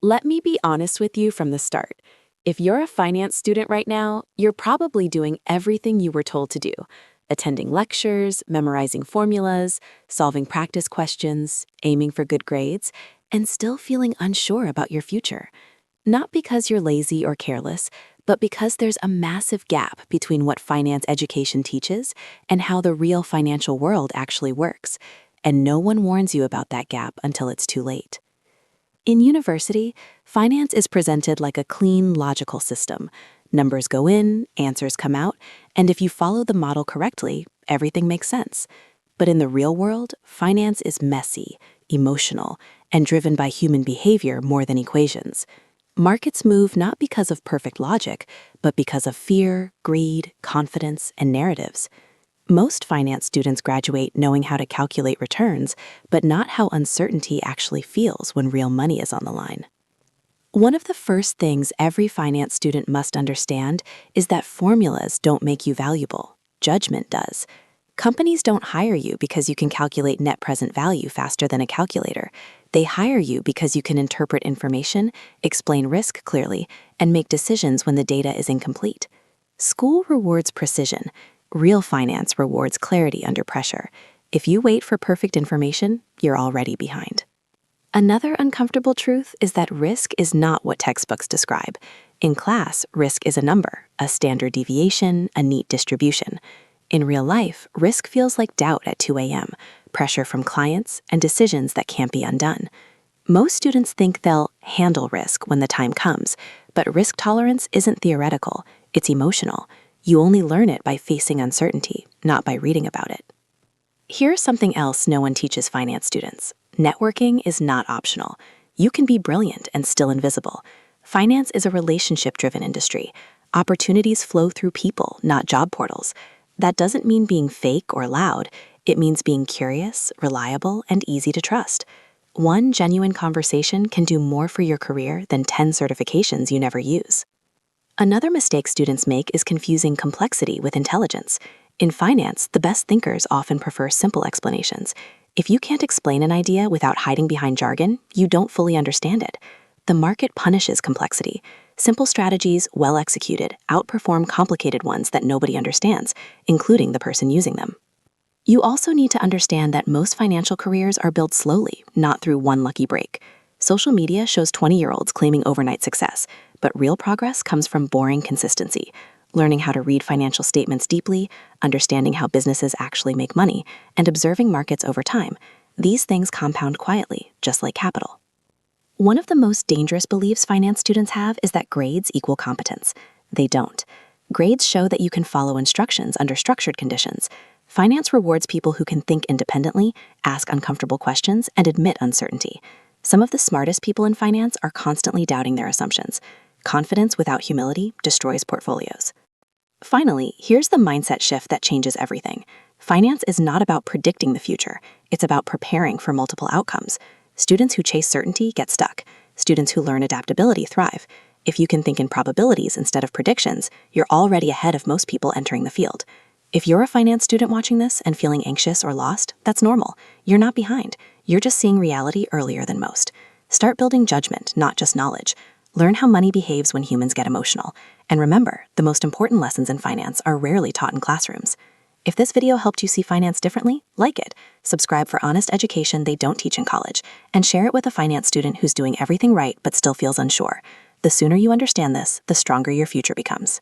Let me be honest with you from the start. If you're a finance student right now, you're probably doing everything you were told to do, attending lectures, memorizing formulas, solving practice questions, aiming for good grades, and still feeling unsure about your future. Not because you're lazy or careless, but because there's a massive gap between what finance education teaches and how the real financial world actually works. And no one warns you about that gap until it's too late. In university, finance is presented like a clean, logical system. Numbers go in, answers come out, and if you follow the model correctly, everything makes sense. But in the real world, finance is messy, emotional, and driven by human behavior more than equations. Markets move not because of perfect logic, but because of fear, greed, confidence, and narratives. Most finance students graduate knowing how to calculate returns, but not how uncertainty actually feels when real money is on the line. One of the first things every finance student must understand is that formulas don't make you valuable. Judgment does. Companies don't hire you because you can calculate net present value faster than a calculator. They hire you because you can interpret information, explain risk clearly, and make decisions when the data is incomplete. School rewards precision. Real finance rewards clarity under pressure. If you wait for perfect information, you're already behind. Another uncomfortable truth is that risk is not what textbooks describe. In class, risk is a number, a standard deviation, a neat distribution. In real life, risk feels like doubt at 2 a.m., pressure from clients, and decisions that can't be undone. Most students think they'll handle risk when the time comes, but risk tolerance isn't theoretical, it's emotional. You only learn it by facing uncertainty, not by reading about it. Here's something else no one teaches finance students. Networking is not optional. You can be brilliant and still invisible. Finance is a relationship-driven industry. Opportunities flow through people, not job portals. That doesn't mean being fake or loud. It means being curious, reliable, and easy to trust. One genuine conversation can do more for your career than 10 certifications you never use. Another mistake students make is confusing complexity with intelligence. In finance, the best thinkers often prefer simple explanations. If you can't explain an idea without hiding behind jargon, you don't fully understand it. The market punishes complexity. Simple strategies, well executed, outperform complicated ones that nobody understands, including the person using them. You also need to understand that most financial careers are built slowly, not through one lucky break. Social media shows 20-year-olds claiming overnight success, but real progress comes from boring consistency, learning how to read financial statements deeply, understanding how businesses actually make money, and observing markets over time. These things compound quietly, just like capital. One of the most dangerous beliefs finance students have is that grades equal competence. They don't. Grades show that you can follow instructions under structured conditions. Finance rewards people who can think independently, ask uncomfortable questions, and admit uncertainty. Some of the smartest people in finance are constantly doubting their assumptions. Confidence without humility destroys portfolios. Finally, here's the mindset shift that changes everything. Finance is not about predicting the future. It's about preparing for multiple outcomes. Students who chase certainty get stuck. Students who learn adaptability thrive. If you can think in probabilities instead of predictions, you're already ahead of most people entering the field. If you're a finance student watching this and feeling anxious or lost, that's normal. You're not behind. You're just seeing reality earlier than most. Start building judgment, not just knowledge. Learn how money behaves when humans get emotional. And remember, the most important lessons in finance are rarely taught in classrooms. If this video helped you see finance differently, like it, subscribe for honest education they don't teach in college, and share it with a finance student who's doing everything right but still feels unsure. The sooner you understand this, the stronger your future becomes.